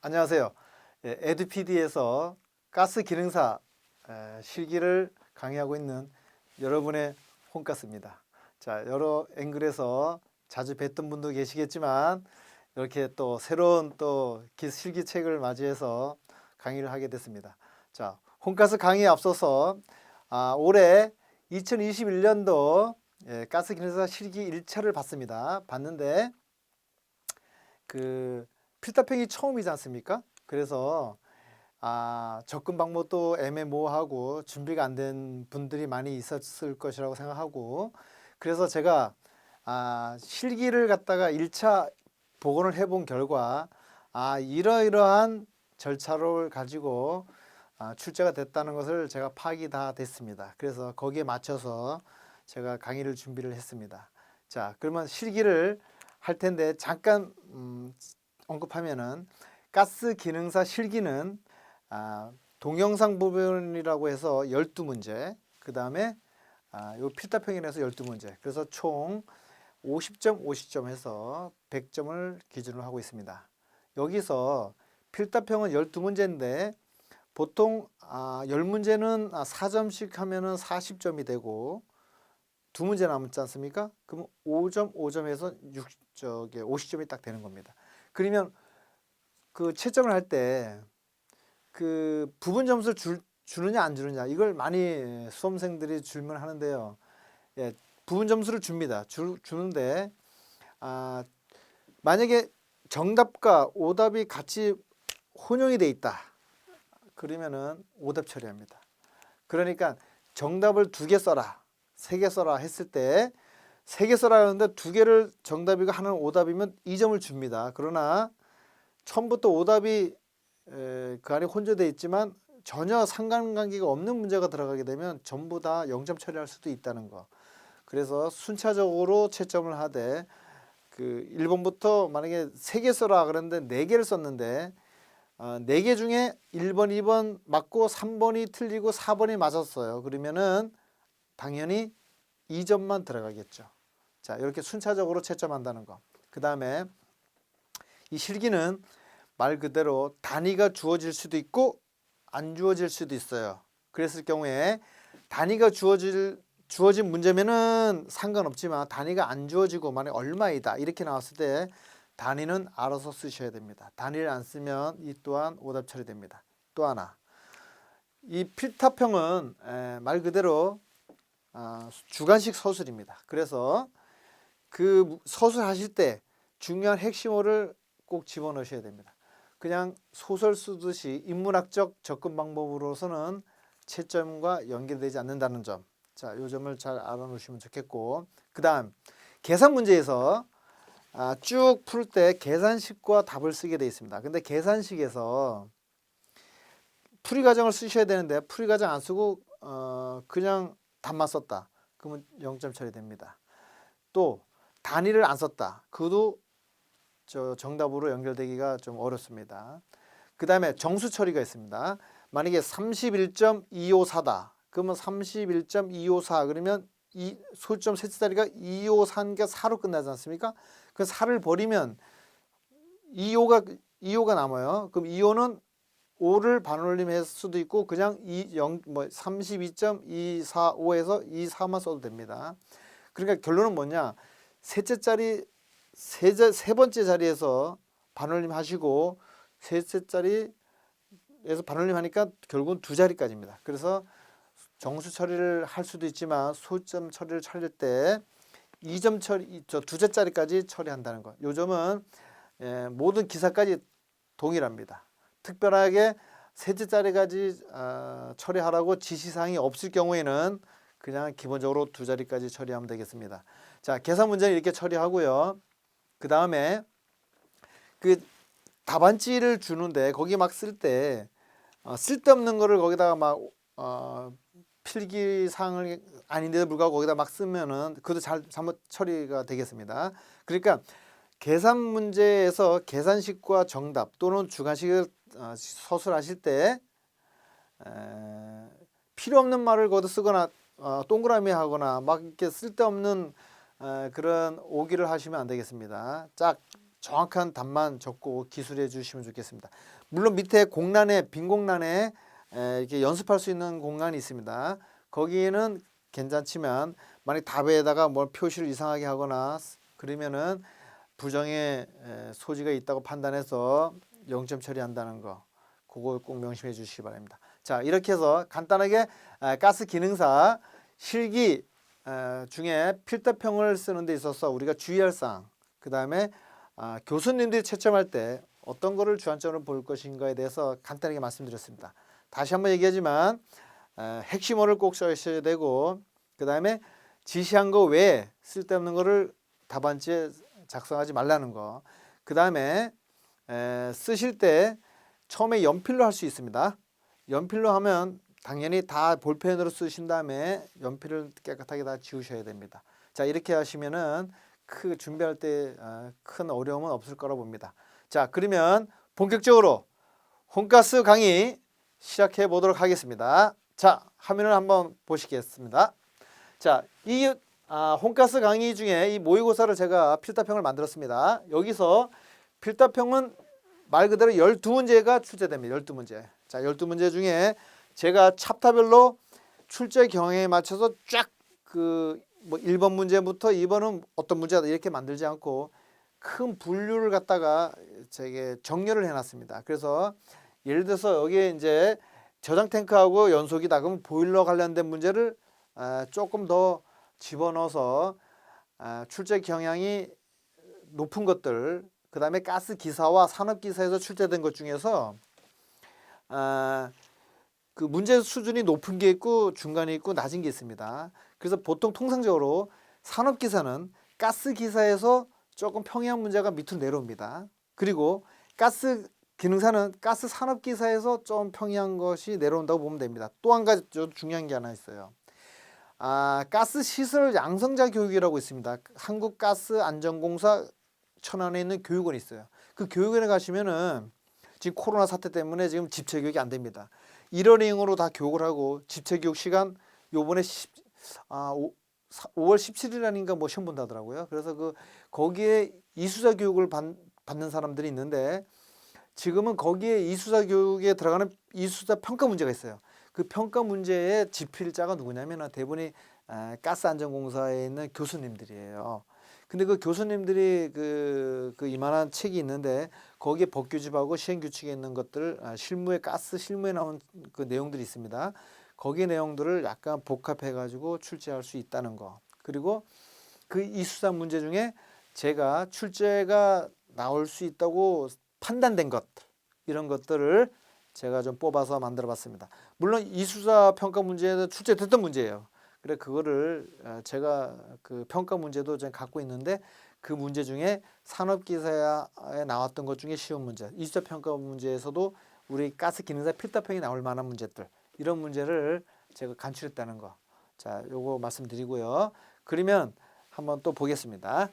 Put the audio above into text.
안녕하세요. 에듀피디에서 가스 기능사 실기를 강의하고 있는 여러분의 홈가스입니다. 자, 여러 앵글에서 자주 뵀던 분도 계시겠지만 이렇게 또 새로운 또 실기책을 맞이해서 강의를 하게 됐습니다. 자, 홈가스 강의에 앞서서 올해 2021년도 가스 기능사 실기 1차를 봤습니다. 봤는데 그 필터팩이 처음이지 않습니까? 그래서 접근 방법도 애매모호하고 준비가 안 된 분들이 많이 있었을 것이라고 생각하고, 그래서 제가 실기를 갖다가 1차 복원을 해본 결과 이러이러한 절차를 가지고 출제가 됐다는 것을 제가 파악이 다 됐습니다. 그래서 거기에 맞춰서 제가 강의를 준비를 했습니다. 자, 그러면 실기를 할 텐데 잠깐 언급하면은 가스 기능사 실기는 동영상 부분이라고 해서 12문제, 그 다음에 요 필타평이라서 12문제, 그래서 총 50점 50점 해서 100점을 기준으로 하고 있습니다. 여기서 필타평은 12문제인데 보통 10문제는 4점씩 하면은 40점이 되고 두 문제 남지 않습니까? 그럼 5점 5점에서 50점이 딱 되는 겁니다. 그러면 그 채점을 할 때 그 부분 점수를 주느냐 안 주느냐, 이걸 많이 수험생들이 질문하는데요. 부분 점수를 줍니다. 주는데 만약에 정답과 오답이 같이 혼용이 돼 있다, 그러면은 오답 처리합니다. 그러니까 정답을 2개 써라, 3개 써라 했을 때 3개 써라 하는데 2개를 정답이고 하나는 오답이면 2점을 줍니다. 그러나 처음부터 오답이 그 안에 혼재되어 있지만 전혀 상관관계가 없는 문제가 들어가게 되면 전부 다 0점 처리할 수도 있다는 거. 그래서 순차적으로 채점을 하되 그 1번부터 만약에 3개 써라 그랬는데 4개를 썼는데 4개 중에 1번, 2번 맞고 3번이 틀리고 4번이 맞았어요. 그러면은 당연히 2점만 들어가겠죠. 자, 이렇게 순차적으로 채점한다는 거. 그 다음에 이 실기는 말 그대로 단위가 주어질 수도 있고 안 주어질 수도 있어요. 그랬을 경우에 단위가 주어진 문제면은 상관없지만 단위가 안 주어지고 만약 얼마이다 이렇게 나왔을 때 단위는 알아서 쓰셔야 됩니다. 단위를 안 쓰면 이 또한 오답 처리됩니다. 또 하나, 이 필타평은 말 그대로 주관식 서술입니다. 그래서 그 서술하실 때 중요한 핵심어를 꼭 집어넣으셔야 됩니다. 그냥 소설 쓰듯이 인문학적 접근 방법으로서는 채점과 연결되지 않는다는 점, 자, 이 점을 잘 알아놓으시면 좋겠고, 그 다음 계산 문제에서 쭉 풀 때 계산식과 답을 쓰게 되어 있습니다. 근데 계산식에서 풀이 과정을 쓰셔야 되는데 풀이 과정 안 쓰고 그냥 답만 썼다, 그러면 0점 처리됩니다. 또 단위를 안 썼다, 그것도 정답으로 연결되기가 좀 어렵습니다. 그 다음에 정수 처리가 있습니다. 만약에 31.254다 그러면 31.254 그러면 이 소점 셋째 자리가 254가 4로 끝나지 않습니까? 그 4를 버리면 2호가 남아요. 그럼 2호는 5를 반올림할 수도 있고 그냥 32.245에서 24만 써도 됩니다. 그러니까 결론은 뭐냐, 셋째 자리 세 번째 자리에서 반올림 하시고 셋째 자리에서 반올림 하니까 결국은 2자리까지입니다. 그래서 정수 처리를 할 수도 있지만 소점 처리를 처리할 때 2점 처리, 두째 자리까지 처리한다는 것. 요 점은 모든 기사까지 동일합니다. 특별하게 셋째 자리까지 처리하라고 지시사항이 없을 경우에는 그냥 기본적으로 2자리까지 처리하면 되겠습니다. 자, 계산 문제는 이렇게 처리하고요. 그 다음에 그 답안지를 주는데 거기 막 쓸 때 쓸데없는 거를 거기다가 막 필기사항을 아닌데도 불구하고 거기다 막 쓰면은 그것도 잘못 처리가 되겠습니다. 그러니까 계산 문제에서 계산식과 정답 또는 주관식을 서술하실 때 필요 없는 말을 거기다 쓰거나 동그라미 하거나 막 이렇게 쓸데없는 그런 오기를 하시면 안 되겠습니다. 짝 정확한 답만 적고 기술해 주시면 좋겠습니다. 물론 밑에 공란에 빈 공란에 이렇게 연습할 수 있는 공간이 있습니다. 거기에는 괜찮지만 만약 답에다가 뭘 표시를 이상하게 하거나 그러면은 부정의 소지가 있다고 판단해서 0점 처리한다는 거, 그거 꼭 명심해 주시기 바랍니다. 자, 이렇게 해서 간단하게 가스 기능사 실기 중에 필답형을 쓰는 데 있어서 우리가 주의할 사항, 그 다음에 교수님들이 채점할 때 어떤 거를 주안점으로 볼 것인가에 대해서 간단하게 말씀드렸습니다. 다시 한번 얘기하지만 핵심어를 꼭 써셔야 되고, 그 다음에 지시한 거 외에 쓸데없는 거를 답안지에 작성하지 말라는 거. 그 다음에 쓰실 때 처음에 연필로 할 수 있습니다. 연필로 하면 당연히 다 볼펜으로 쓰신 다음에 연필을 깨끗하게 다 지우셔야 됩니다. 자, 이렇게 하시면은 준비할 때 큰 어려움은 없을 거라 봅니다. 자, 그러면 본격적으로 혼가스 강의 시작해 보도록 하겠습니다. 자, 화면을 한번 보시겠습니다. 자, 이 혼가스 강의 중에 이 모의고사를 제가 필답형을 만들었습니다. 여기서 필답형은 말 그대로 12문제가 출제됩니다. 12문제. 자, 12문제 중에 제가 챕터별로 출제 경향에 맞춰서 쫙 뭐 1번 문제부터 2번은 어떤 문제다 이렇게 만들지 않고 큰 분류를 갖다가 제게 정렬을 해놨습니다. 그래서 예를 들어서 여기에 이제 저장 탱크하고 연소기다 그러면 보일러 관련된 문제를 조금 더 집어넣어서 출제 경향이 높은 것들, 그 다음에 가스 기사와 산업 기사에서 출제된 것 중에서 그 문제 수준이 높은 게 있고 중간에 있고 낮은 게 있습니다. 그래서 보통 통상적으로 산업 기사는 가스 기사에서 조금 평이한 문제가 밑으로 내려옵니다. 그리고 가스 기능사는 가스 산업 기사에서 좀 평이한 것이 내려온다고 보면 됩니다. 또 한 가지 중요한 게 하나 있어요. 가스 시설 양성자 교육이라고 있습니다. 한국가스안전공사 천안에 있는 교육원이 있어요. 그 교육원에 가시면은 지금 코로나 사태 때문에 지금 집체 교육이 안 됩니다. 1러닝으로 다 교육을 하고 집체 교육 시간 요번에 5월 17일 뭐 시험 본다더라고요. 그래서 거기에 이수자 교육을 받는 사람들이 있는데 지금은 거기에 이수자 교육에 들어가는 이수자 평가 문제가 있어요. 그 평가 문제의 집필자가 누구냐면 대부분이 가스안전공사에 있는 교수님들이에요. 근데 그 교수님들이 그 이만한 책이 있는데 거기에 법규집하고 시행규칙에 있는 것들 실무에 가스 실무에 나온 그 내용들이 있습니다. 거기 내용들을 약간 복합해 가지고 출제할 수 있다는 거. 그리고 그 이수자 문제 중에 제가 출제가 나올 수 있다고 판단된 것 이런 것들을 제가 좀 뽑아서 만들어 봤습니다. 물론 이수자 평가 문제에도 출제됐던 문제예요. 그래 그거를 제가 그 평가 문제도 좀 갖고 있는데 그 문제 중에 산업기사에 나왔던 것 중에 쉬운 문제, 이수자 평가 문제에서도 우리 가스 기능사 필답형이 나올 만한 문제들 이런 문제를 제가 간추렸다는 거. 자, 요거 말씀드리고요. 그러면 한번 또 보겠습니다.